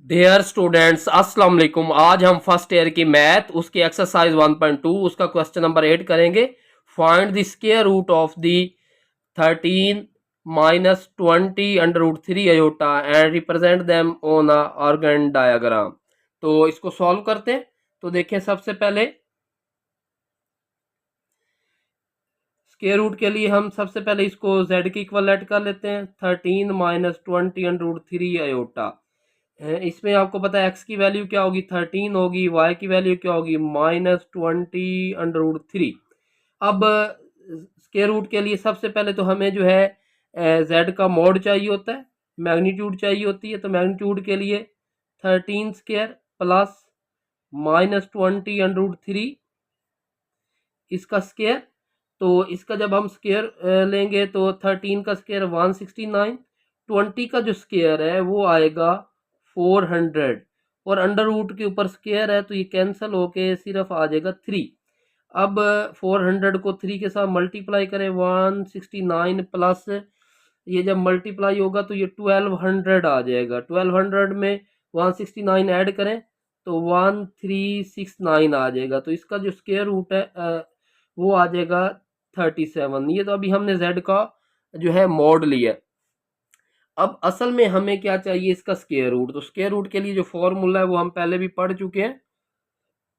Dear students अस्सलाम वालेकुम। आज हम फर्स्ट ईयर की मैथ उसकी एक्सरसाइज 1.2 उसका क्वेश्चन नंबर 8 करेंगे। Find the square root of the 13 minus 20 under root 3 iota and represent them on a Argand diagram. तो इसको सॉल्व करते हैं। तो देखें, सबसे पहले स्क्वायर रूट के लिए हम सबसे पहले इसको z की इक्वलेट कर लेते हैं। 13 माइनस 20 अंडर रूट 3 अयोटा। इसमें आपको पता है x की वैल्यू क्या होगी, 13 होगी, y की वैल्यू क्या होगी, -20 अंडर रूट 3। अब स्क्वायर रूट के लिए सबसे पहले तो हमें जो है z का मॉड चाहिए होता है, मैग्नीट्यूड चाहिए होती है। तो मैग्नीट्यूड के लिए 13 स्क्वायर प्लस -20 अंडर रूट 3 इसका स्क्वायर। तो इसका जब हम स्क्वायर लेंगे तो 13 का स्क्वायर 169, 20 का जो स्क्वायर है वो आएगा 400 और अंडर रूट के ऊपर स्क्वायर है तो ये कैंसिल होके सिर्फ आ जाएगा 3। अब 400 को 3 के साथ मल्टीप्लाई करें, 169 प्लस ये जब मल्टीप्लाई होगा तो ये 1200 आ जाएगा। 1200 में 169 ऐड करें तो 1369 आ जाएगा। तो इसका जो स्क्वायर रूट है वो आ जाएगा 37। ये तो अभी हमने z का जो है मॉड लिया। अब असल में हमें क्या चाहिए, इसका स्क्वायर रूट। तो स्क्वायर रूट के लिए जो फॉर्मूला है वो हम पहले भी पढ़ चुके हैं।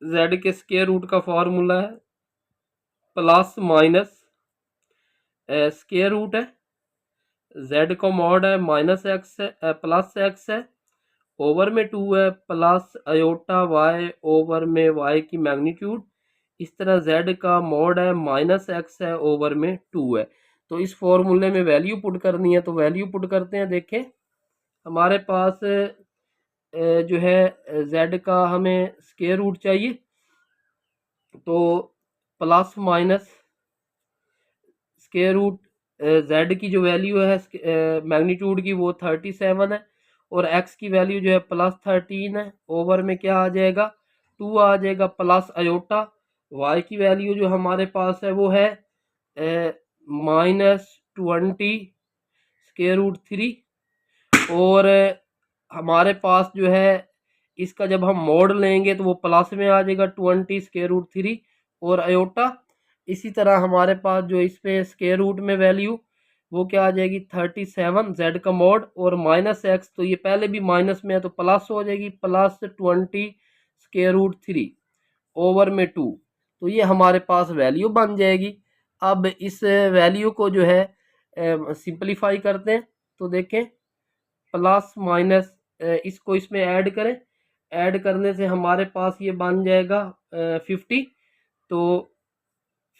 z के स्क्वायर रूट का फॉर्मूला है प्लस माइनस स्क्वायर रूट है, z का मॉड है माइनस एक्स है प्लस एक्स है, ओवर में 2 है, प्लस अयोटा y ओवर में y की मैग्नीट्यूड। इस तरह z का मॉड है माइनस एक्स है ओवर में 2 है। तो इस फॉर्मूले में वैल्यू पुट करनी है, तो वैल्यू पुट करते हैं। देखें, हमारे पास जो है z का हमें स्क्वायर रूट चाहिए, तो plus minus square root z की जो वैल्यू है मैग्नीट्यूड की वो 37 है और x की वैल्यू जो है प्लस 13 है, ओवर में क्या आ जाएगा 2 आ जाएगा, प्लस अयोटा y की वैल्यू जो हमारे पास है वो है -20 स्क्वायर रूट 3 और हमारे पास जो है इसका जब हम मोड लेंगे तो वो प्लस में आ जाएगा 20 स्क्वायर रूट 3 और अयोटा। इसी तरह हमारे पास जो इस पे स्क्वायर रूट में वैल्यू वो क्या आ जाएगी 37 z का मोड और माइनस एक्स। तो ये पहले भी माइनस में है तो प्लस हो जाएगी, प्लस 20 स्क्वायर रूट 3 ओवर में 2। तो ये हमारे पास वैल्यू बन जाएगी। अब इस वैल्यू को जो है सिंपलीफाई करते हैं। तो देखें, प्लस माइनस इसको इसमें ऐड करें, ऐड करने से हमारे पास ये बन जाएगा 50। तो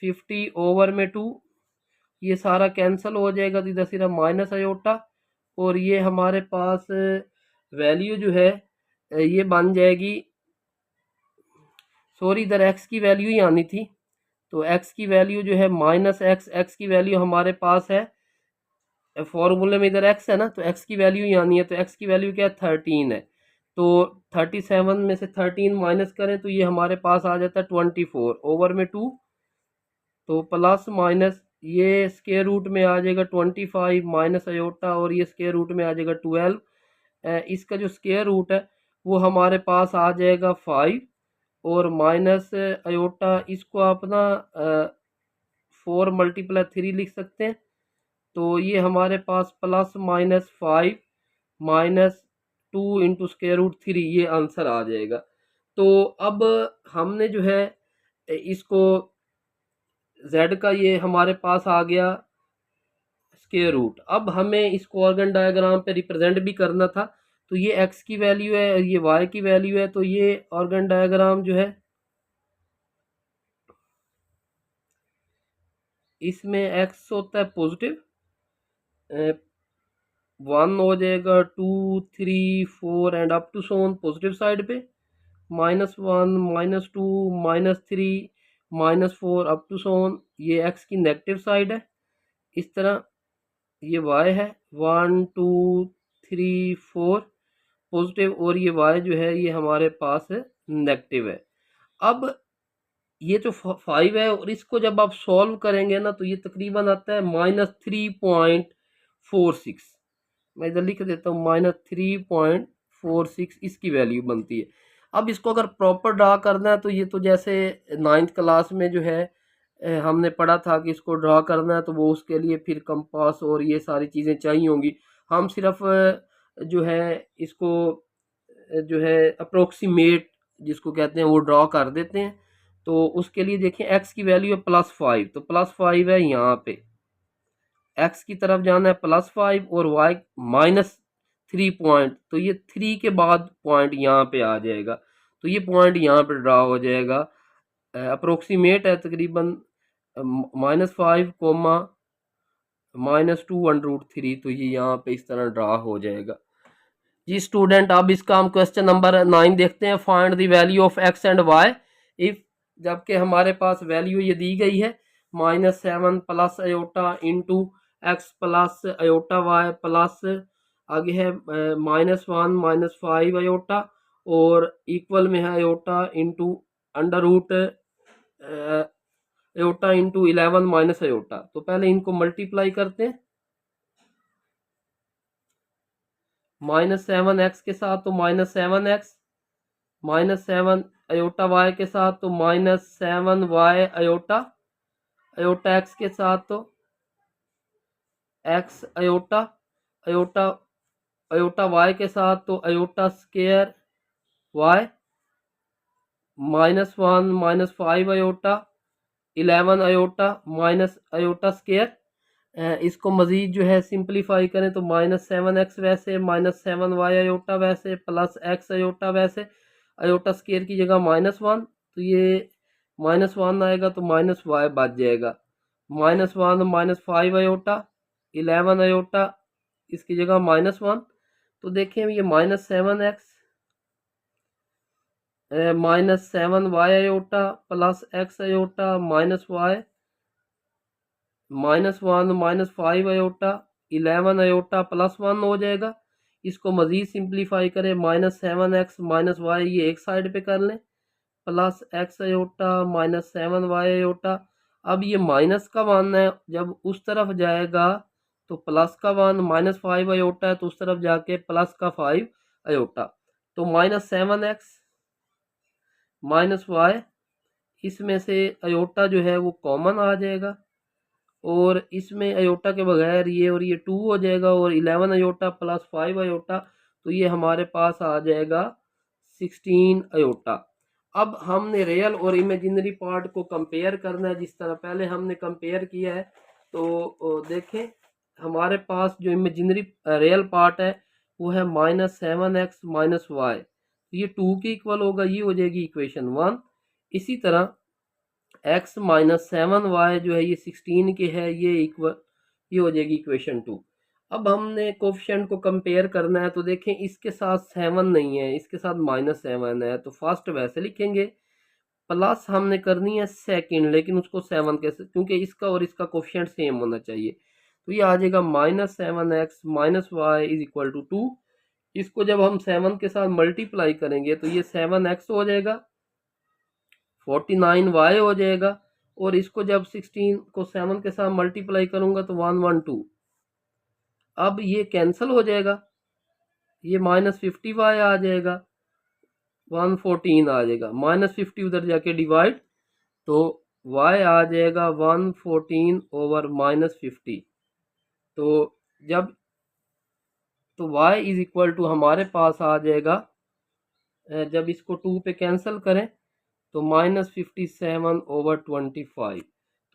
50 ओवर में 2 ये सारा कैंसिल हो जाएगा तो इधर सिर्फ माइनस अयोटा और ये हमारे पास वैल्यू जो है ये बन जाएगी, सॉरी इधर एक्स की वैल्यू ही आनी थी। तो एक्स की वैल्यू जो है माइनस एक्स, एक्स की वैल्यू हमारे पास है फॉर्मूले में इधर एक्स है ना, तो एक्स की वैल्यू ही आनी है। तो एक्स की वैल्यू क्या है 13 है। तो 37 में से 13 माइनस करें तो ये हमारे पास आ जाता है 24 ओवर में 2। तो प्लस माइनस ये स्क्वायर रूट में आ जाएगा 25 माइनस अयोटा और ये स्क्वायर रूट में आ जाएगा 12। इसका जो स्क्वायर रूट है वो हमारे पास आ जाएगा 5 और माइनस अयोटा इसको अपना 4 मल्टीप्लाई 3 लिख सकते हैं। तो ये हमारे पास plus minus 5 minus 2 into square root 3 ये आंसर आ जाएगा। तो अब हमने जो है इसको z का ये हमारे पास आ गया स्क्वायर रूट। अब हमें इसको ऑर्गन डायग्राम पे रिप्रेजेंट भी करना था। तो ये x की वैल्यू है और ये y की वैल्यू है। तो ये ऑर्गन डायग्राम जो है इसमें x होता है पॉजिटिव, 1 हो जाएगा, 2 3 4 and up to so on positive side पे, -1 -2 -3 -4 अप टू सो ऑन ये x की नेगेटिव साइड है। इस तरह ये y है 1 2 3 4 पॉजिटिव और ये y जो है ये हमारे पास नेगेटिव है। अब ये जो 5 है और इसको जब आप सॉल्व करेंगे ना तो ये तकरीबन आता है -3.46। मैं इधर लिख देता हूँ -3.46। 646 इसकी वैल्यू बनती है। अब इसको अगर प्रॉपर ड्रा करना है तो ये तो जैसे 9th क्लास में जो है हमने पढ़ा था कि इसको ड्रा करना है, तो वो उसके लिए फिर कंपास और ये सारी चीज़ें चाहिए होंगी। हम सिर्फ जो है इसको जो है अप्रोक्सीमेट जिसको कहते हैं वो ड्रा कर देते हैं। तो उसके लिए देखें एक्स की वैल्यू है +5, तो +5 है यहाँ पे, एक्स की तरफ जाना है +5 और वाई -3 पॉइंट, तो ये 3 के बाद पॉइंट यहाँ पे आ जाएगा, तो ये पॉइंट यहाँ पे ड्रा हो जाएगा। अप्रोक्सीमेट है तकरीबन -5 कोमा -2√3, तो ये यहाँ पे इस तरह ड्रा हो जाएगा जी। स्टूडेंट अब इसका हम क्वेश्चन नंबर 9 देखते हैं। Find the value of x and y if, जबकि हमारे पास वैल्यू ये दी गई है -7 plus iota into x plus iota y plus आगे है -1 -5 अयोटा और इक्वल में है iota into √ iota into 11 minus iota. तो पहले इनको मल्टीप्लाई करते हैं, -7 एक्स के साथ तो -7 एक्स, -7 अयोटा वाई के साथ तो -7 वाई अयोटा, अयोटा एक्स के साथ तो x iota, iota iota y के साथ तो iota square y, -1 -5 iota, 11 iota minus iota square. इसको मजीद जो है सिंपलीफाई करें तो -7 एक्स वैसे, -7 वाई अयोटा वैसे, प्लस एक्स अयोटा वैसे, अयोटा स्केयर की जगह -1, तो ये -1 आएगा तो माइनस वाई बच जाएगा, -1 -5 अयोटा, 11 अयोटा इसकी जगह -1, तो देखें ये -7 x -7 y iota plus x iota minus y, -1 -5 iota, 11 iota +1 हो जाएगा। इसको मजीद सिंप्लीफाई करें, -7 एक्स -वाई ये एक साइड पे कर लें, plus x iota -7 y iota. अब ये माइनस का 1 है, जब उस तरफ जाएगा तो प्लस का 1, -5 अयोटा है तो उस तरफ जाके प्लस का 5 अयोटा, तो -7 एक्स -वाई, इसमें से अयोटा जो है वो कॉमन आ जाएगा और इसमें अयोटा के बगैर ये और ये 2 हो जाएगा और 11 अयोटा प्लस 5 अयोटा, तो ये हमारे पास आ जाएगा 16 अयोटा। अब हमने रियल और इमेजिनरी पार्ट को कंपेयर करना है, जिस तरह पहले हमने कंपेयर किया है। तो देखें हमारे पास जो इमेजिनरी रियल पार्ट है वो है -7 एक्स -वाई, ये 2 के इक्वल होगा, ये हो जाएगी इक्वेशन 1। इसी तरह x -7 वाई जो है ये 16 के है, ये इक्वल, ये हो जाएगी इक्वेशन 2। अब हमने कोफिशिएंट को कंपेयर करना है, तो देखें इसके साथ 7 नहीं है, इसके साथ -7 है, तो फर्स्ट वैसे लिखेंगे, प्लस हमने करनी है सेकंड, लेकिन उसको 7 के, क्योंकि इसका और इसका कोफिशिएंट सेम होना चाहिए, तो ये आ जाएगा -7 x -y is equal to 2। इसको जब हम 7 के साथ मल्टीप्लाई करेंगे तो ये 7 एक्स हो जाएगा, 49 वाई हो जाएगा, और इसको जब 16 को 7 के साथ मल्टीप्लाई करूंगा तो 112, अब ये कैंसिल हो जाएगा, ये -50 वाई आ जाएगा, 114 आ जाएगा, -50 उधर जाके डिवाइड, तो y आ जाएगा 114 ओवर -50, तो जब तो y इज इक्वल टू हमारे पास आ जाएगा, जब इसको 2 पे कैंसिल करें तो -57 ओवर 25,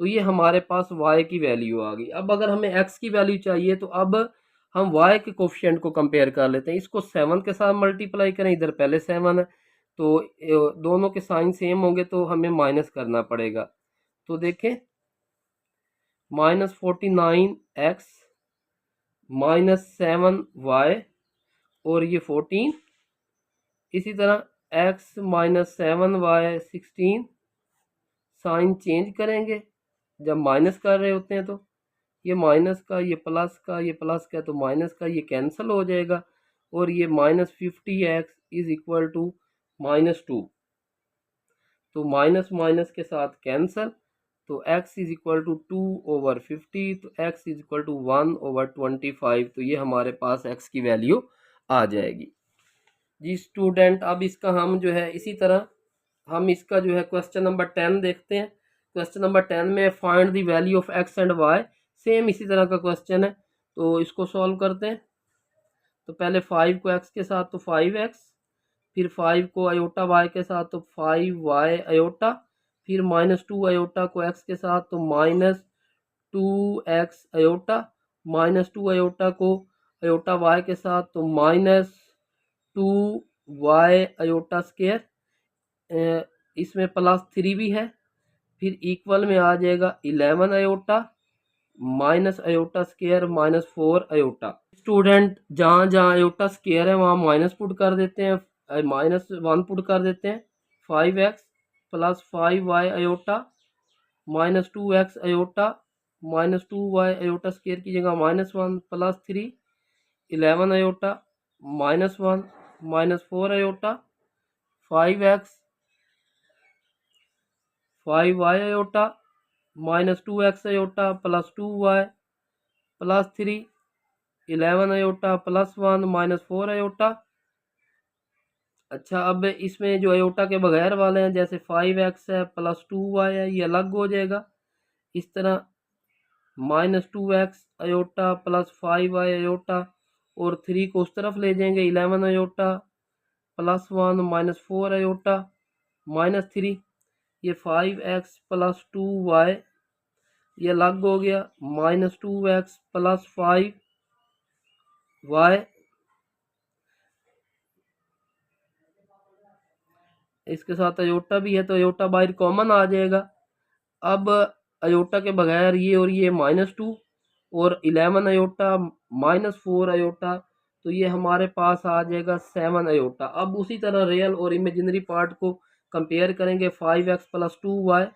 तो ये हमारे पास y की वैल्यू आ गई। अब अगर हमें x की वैल्यू चाहिए तो अब हम y के कोफिशिएंट को कंपेयर कर लेते हैं, इसको 7 के साथ मल्टीप्लाई करें, इधर पहले 7 है तो दोनों के साइन सेम होंगे तो हमें माइनस करना पड़ेगा, तो देखें -49x -7y और ये 14, इसी तरह x -7y 16, साइन चेंज करेंगे जब माइनस कर रहे होते हैं, तो ये माइनस का, ये प्लस का, ये प्लस का, तो माइनस का ये कैंसिल हो जाएगा, और ये -50x इज इक्वल टू -2, तो माइनस माइनस के साथ कैंसिल, तो x is equal to 2 over 50, तो x is equal to 1 over 25, तो ये हमारे पास x की वैल्यू आ जाएगी। जी स्टूडेंट, अब इसका हम जो है इसी तरह हम इसका जो है क्वेश्चन नंबर 10 देखते हैं। क्वेश्चन नंबर 10 में find the value of x and y, same इसी तरह का क्वेश्चन है, तो इसको सॉल्व करते हैं। तो पहले 5 को x के साथ तो 5x, फिर 5 को अयोटा y के साथ तो 5y अयोटा, फिर -2 अयोटा को x के साथ तो -2x अयोटा, -2 अयोटा को अयोटा y के साथ तो -2y अयोटा स्क्वायर, इसमें +3 भी है, फिर इक्वल में आ जाएगा 11 iota minus iota square -4 iota. Student जहाँ जहाँ अयोटा स्क्वायर है वहाँ माइनस पुट कर देते हैं, -1 पुट कर देते हैं। 5x plus 5y iota -2x iota -2y iota square की जगह -1 +3 11 iota -1 -4 iota 5x 5y iota -2x iota +2y +3 11 iota +1 -4 iota. अच्छा, अब इसमें जो अयोटा के बगैर वाले हैं जैसे 5x है +2y है, ये अलग हो जाएगा। इस तरह -2x अयोटा +5y अयोटा और 3 को उस तरफ ले जाएंगे, 11 अयोटा +1 -4 अयोटा -3, ये 5x +2y ये अलग हो गया, -2x +5y इसके साथ अयोटा भी है तो अयोटा बाहर कॉमन आ जाएगा। अब अयोटा के बगैर ये और ये -2 और 11 अयोटा -4 अयोटा, तो ये हमारे पास आ जाएगा 7 अयोटा। अब उसी तरह रियल और इमेजिनरी पार्ट को कंपेयर करेंगे, 5x +2y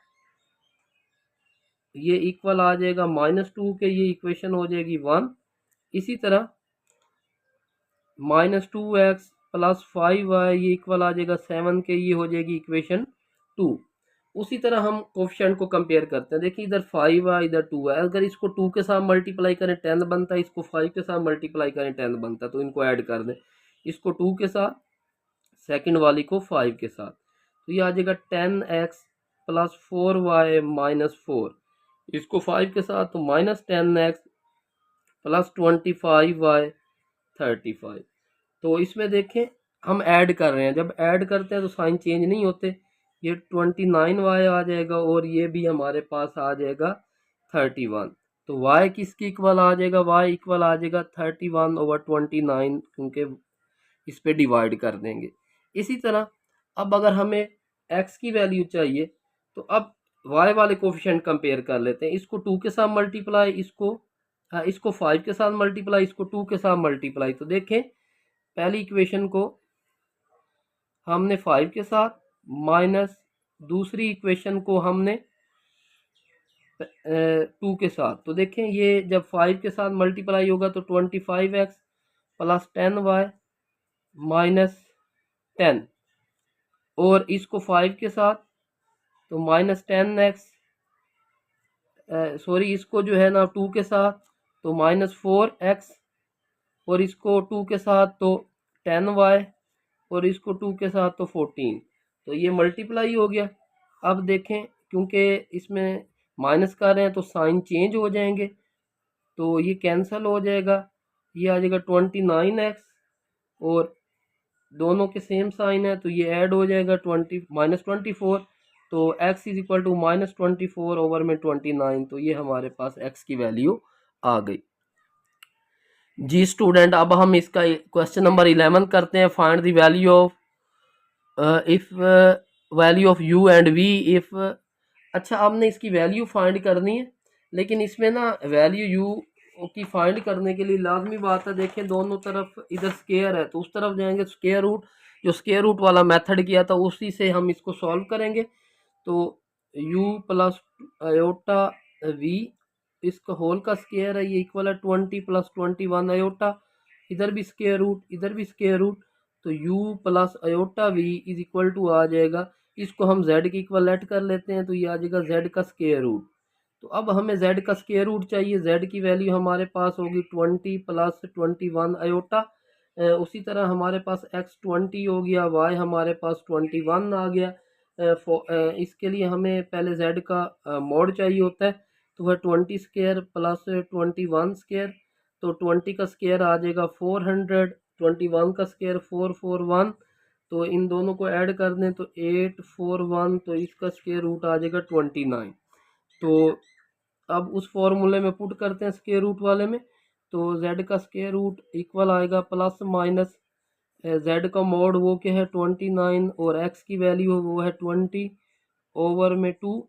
ये इक्वल आ जाएगा -2 के, ये इक्वेशन हो जाएगी 1। इसी तरह -2x +5y ये इक्वल आ जाएगा 7 के, ये हो जाएगी इक्वेशन 2। उसी तरह हम कोफिशिएंट को कंपेयर करते हैं। देखिए इधर 5 है इधर 2 है, अगर इसको 2 के साथ मल्टीप्लाई करें 10 बनता है, इसको 5 के साथ मल्टीप्लाई करें 10 बनता है, तो इनको ऐड कर दें, इसको 2 के साथ सेकंड वाली को 5 के साथ, तो ये आ जाएगा 10x +4y -4, इसको 5 के साथ तो -10x +25y 35। तो इसमें देखें हम ऐड कर रहे हैं, जब ऐड करते हैं तो साइन चेंज नहीं होते, ये 29y आ जाएगा और ये भी हमारे पास आ जाएगा 31। तो y किसकी इक्वल आ जाएगा, y इक्वल आ जाएगा 31/29, क्योंकि इस पे डिवाइड कर देंगे। इसी तरह अब अगर हमें x की वैल्यू चाहिए तो अब y वाले कोफिशिएंट कंपेयर कर लेते हैं, इसको 2 के साथ मल्टीप्लाई, इसको 5 के साथ मल्टीप्लाई, इसको 2 के साथ मल्टीप्लाई। तो देखें पहली इक्वेशन को हमने 5 के साथ माइनस दूसरी इक्वेशन को हमने 2 के साथ, तो देखें ये जब 5 के साथ मल्टीप्लाई होगा तो 25x +10y -10, और इसको 5 के साथ तो -10x, सॉरी इसको जो है ना 2 के साथ तो -4x, और इसको 2 के साथ तो 10y, और इसको 2 के साथ तो 14, तो ये मल्टीप्लाई हो गया। अब देखें क्योंकि इसमें माइनस कर रहे हैं तो साइन चेंज हो जाएंगे, तो ये कैंसिल हो जाएगा, ये आ जाएगा 29x, और दोनों के सेम साइन है तो ये ऐड हो जाएगा -24, तो x is equal to -24 over में 29, तो ये हमारे पास x की वैल्यू आ गई। जी स्टूडेंट, अब हम इसका क्वेश्चन नंबर 11 करते हैं। Find the value of if value of u and v if. अच्छा, आपने इसकी वैल्यू फाइंड करनी है, लेकिन इसमें ना वैल्यू u की फाइंड करने के लिए लाजमी बात है, देखें दोनों तरफ इधर स्क्वायर है तो उस तरफ जाएंगे, स्क्वायर रूट जो स्क्वायर रूट वाला मेथड किया था उसी से हम इसको सॉल्व करेंगे। तो u प्लस अयोटा v इसका होल का स्क्वायर है, ये इक्वल है 20 + 21 अयोटा, इधर भी स्क्वायर रूट इधर भी स्क्वायर रूट, तो u plus iota v is equal to आ जाएगा, इसको हम z की इक्वलेट कर लेते हैं तो ये आ जाएगा z का स्क्वायर रूट। तो अब हमें z का स्क्वायर रूट चाहिए, z की वैल्यू हमारे पास होगी 20 + 21 अयोटा, उसी तरह हमारे पास x 20 हो गया, y हमारे पास 21 आ गया। इसके लिए हमें पहले z का मोड चाहिए होता है, तो वह 20 स्क्वायर प्लस 21 स्क्वायर, तो 20 का स्क्वायर आ जाएगा 400, 21 का स्क्वायर 441, तो इन दोनों को ऐड कर दें तो 841, तो इसका स्क्वायर रूट आ जाएगा 29। तो अब उस फॉर्मूले में पुट करते हैं स्क्वायर रूट वाले में, तो z का स्क्वायर रूट इक्वल आएगा प्लस माइनस z का मोड वो क्या है 29, और x की वैल्यू वो है 20 ओवर में 2,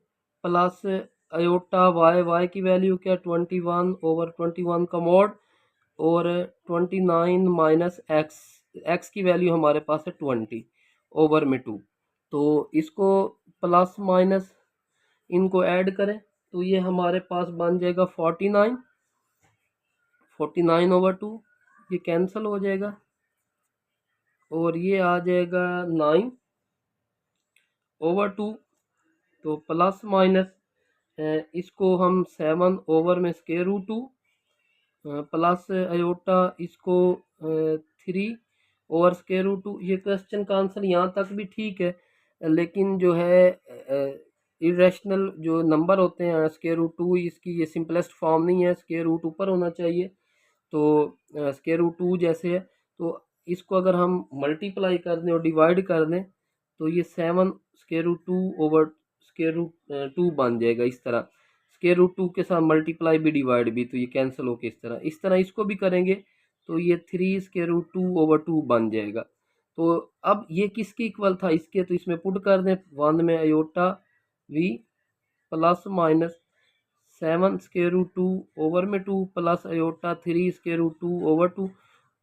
प्लस अयोटा y की वैल्यू क्या 21 ओवर 21 का मोड, और 29 माइनस x की वैल्यू हमारे पास है 20 ओवर में 2। तो इसको प्लस माइनस इनको ऐड करें तो ये हमारे पास बन जाएगा 49 ओवर 2, ये कैंसिल हो जाएगा, और ये आ जाएगा 9 ओवर 2। तो प्लस माइनस इसको हम 7 ओवर में स्क्वायर रूट 2, प्लस अयोटा इसको 3 ओवर स्क्वायर रूट 2। ये क्वेश्चन का आंसर यहाँ तक भी ठीक है, लेकिन जो है इरेशनल जो नंबर होते हैं स्क्वायर रूट 2 इसकी ये सिंपलेस्ट फॉर्म नहीं है, स्क्वायर रूट ऊपर होना चाहिए। तो स्क्वायर रूट 2 जैसे है, तो इसको अगर हम मल्टीप्लाई कर दें और डिवाइड कर दें तो ये 7 square root 2 over square root 2 बन जाएगा। इस तरह स्क्वायर रूट 2 के साथ मल्टीप्लाई भी डिवाइड भी, तो ये कैंसिल होके इस तरह इसको भी करेंगे तो ये 3 स्क्वायर रूट 2 ओवर 2 बन जाएगा। तो अब ये किसके इक्वल था इसके, तो इसमें पुट कर दें 1 में iota v plus minus 7 square root 2 over में 2 plus iota 3 square root 2 over 2।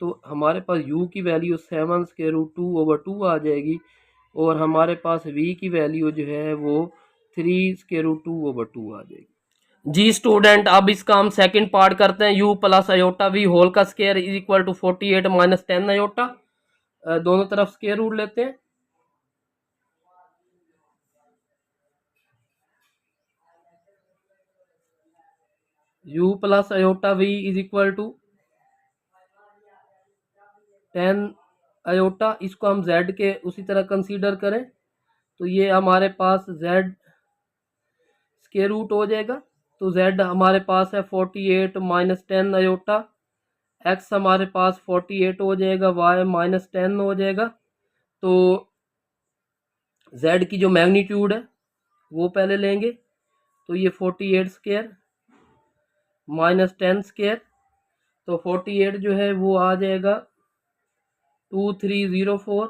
तो हमारे पास u की वैल्यू 7 स्क्वायर रूट 2 ओवर 2 आ जाएगी, और हमारे पास v की वैल्यू जो है वो 3 स्क्वायर रूट 2 ओवर 2 आ जाएगी। जी स्टूडेंट, अब इसका हम सेकंड पार्ट करते हैं। u plus iota v whole का square is equal to 48 minus 10 iota. दोनों तरफ स्क्वायर रूट लेते हैं। u plus iota v is equal to 10 iota, इसको हम z के उसी तरह कंसीडर करें तो ये हमारे पास z स्क्वायर रूट हो जाएगा। तो z हमारे पास है 48 माइनस 10 अयोटा, x हमारे पास 48 हो जाएगा, y माइनस 10 हो जाएगा। तो z की जो मैग्नीट्यूड है वो पहले लेंगे, तो ये 48 स्क्वायर माइनस 10 स्क्वायर, तो 48 जो है वो आ जाएगा 2304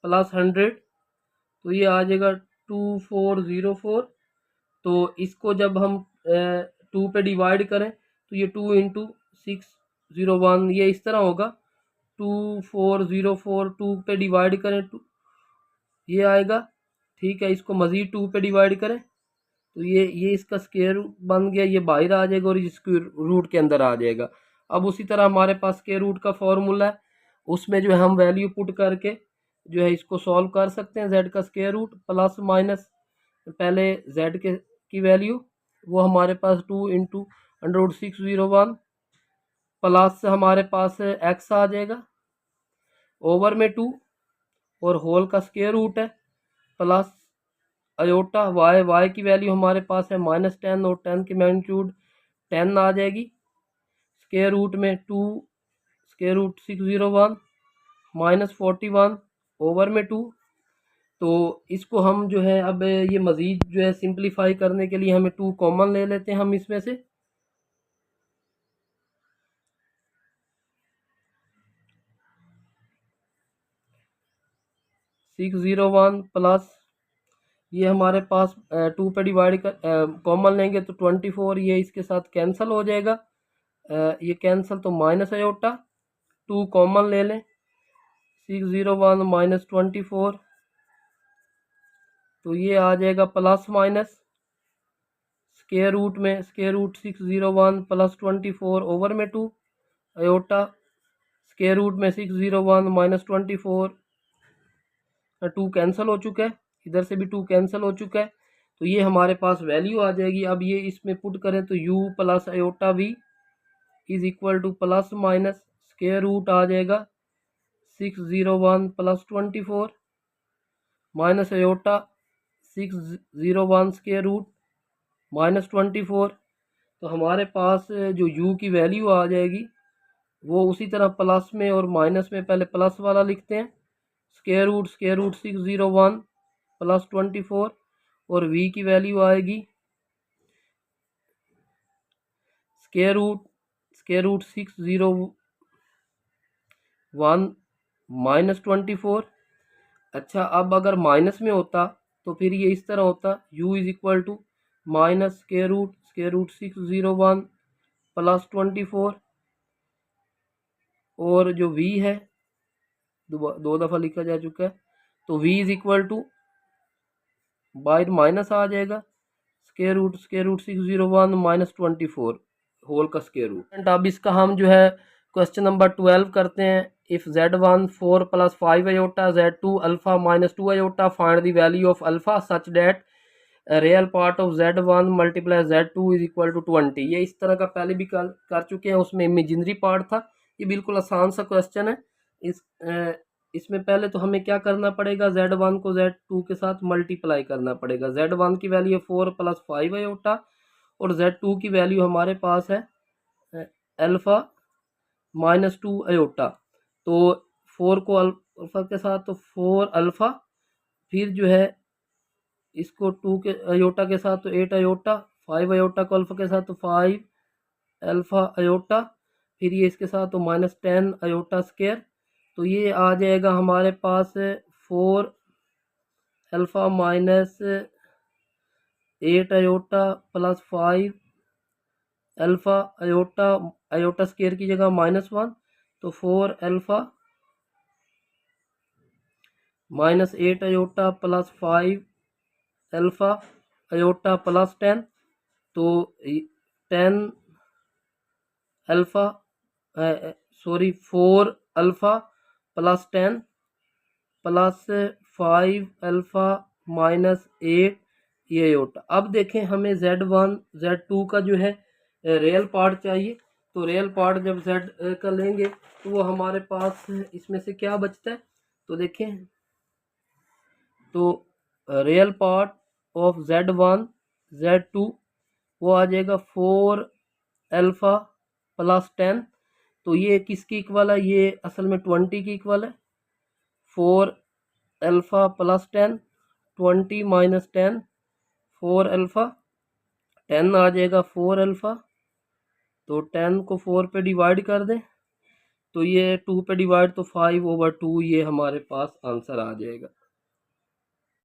प्लस 100, तो ये आ जाएगा 2404। तो इसको जब हम 2 पे डिवाइड करें तो ये 2 इंटू 601 ये इस तरह होगा, 2404 2 पे डिवाइड करें ये आएगा, ठीक है। इसको मज़ीद 2 पे डिवाइड करें तो ये इसका स्क्वायर रूट बन गया, ये बाहर आ जाएगा और स्क्वायर रूट के अंदर आ जाएगा। अब उसी तरह हमारे पास स्क्वायर रूट का फॉर्मूला है, उसमें जो है हम वैल्यू पुट करके जो है इसको सॉल्व कर सकते हैं। z का स्क्वायर रूट प्लस माइनस पहले z के की वैल्यू वो हमारे पास 2 इंटू अंडर 601 प्लस हमारे पास x आ जाएगा ओवर में 2, और होल का स्क्वायर रूट है प्लस अयोटा y की वैल्यू हमारे पास है माइनस 10, और 10 की मैग्नीट्यूड 10 आ जाएगी, स्क्वायर रूट में 2 स्क्वायर रूट 601 माइनस 41 ओवर में 2। तो इसको हम जो है अब ये मज़ीद जो है सिंप्लीफाई करने के लिए हमें 2 कॉमन ले लेते हैं हम इसमें से, सिक्स 601 प्लस ये हमारे पास 2 पे डिवाइड कर कॉमन लेंगे तो 24, ये इसके साथ कैंसिल हो जाएगा, ये कैंसिल, तो माइनस अयोटा 2 कॉमन ले लें, 601 माइनस 24, तो ये आ जाएगा प्लस माइनस स्क्वायर रूट में स्क्वायर रूट 601 प्लस 24 ओवर में 2 अयोटा स्क्वायर रूट में 601 माइनस 24, 2 कैंसिल हो चुका है, इधर से भी 2 कैंसिल हो चुका है, तो ये हमारे पास वैल्यू आ जाएगी। अब ये इसमें पुट करें तो u plus iota v is equal to plus minus square root आ जाएगा 601 plus 24 minus iota 601 square root minus 24। तो हमारे पास जो u की वैल्यू आ जाएगी वो उसी तरह प्लस में और माइनस में पहले प्लस वाला लिखते हैं, स्क्वायर रूट 601 प्लस 24 और v की वैल्यू आएगी स्क्वायर रूट 601 माइनस 24। अच्छा, अब अगर माइनस में होता तो फिर ये इस तरह होता, u is equal to minus square root 601 plus 24 और जो v है दो दफ़ा लिखा जा चुका है, तो v इज इक्वल टू बाहर माइनस आ जाएगा स्क्वायर रूट 601 माइनस 24 होल का स्क्वायर रूट। अब इसका हम जो है क्वेश्चन नंबर 12 करते हैं। If z1 4 plus 5 iota z2 alpha minus 2 iota find the value of alpha such that real part of z1 multiply z2 is equal to 20। ये इस तरह का पहले भी कर चुके हैं, उसमें इमेजिनरी पार्ट था। ये बिल्कुल आसान सा क्वेश्चन है। इसमें पहले तो हमें क्या करना पड़ेगा, z1 को z2 के साथ मल्टीप्लाई करना पड़ेगा। z1 की वैल्यू है 4 प्लस 5 आयोटा और z2 की वैल्यू हमारे पास है अल्फा माइनस 2 आयोटा। तो 4 को अल्फा के साथ तो 4 अल्फा, फिर जो है इसको 2 के आयोटा के साथ तो 8 आयोटा, 5 आयोटा को अल्फा के साथ तो 5 अल्फा आयोटा, फिर ये इसके साथ तो माइनस 10 आयोटा स्क्वायर। तो ये आ जाएगा हमारे पास 4 alpha minus 8 iota plus 5 alpha iota square की जगह -1, तो 4 alpha minus 8 iota plus 5 alpha iota plus 10, तो 10 alpha 4 alpha plus 10 plus 5 alpha minus 8 ये आयोटा। अब देखें हमें z1 z2 का जो है रियल पार्ट चाहिए। तो रियल पार्ट जब z का लेंगे तो वो हमारे पास इसमें से क्या बचता है, तो देखें तो real part of z1 z2 वो आ जाएगा 4 अल्फा प्लस 10। तो ये किसकी इक्वल है, ये असल में 20 की इक्वल है। 4 अल्फा प्लस 10 20 माइनस 10 4 अल्फा 10 आ जाएगा 4 अल्फा। तो 10 को 4 पे डिवाइड कर दें तो ये 2 पे डिवाइड तो 5/2 ये हमारे पास आंसर आ जाएगा।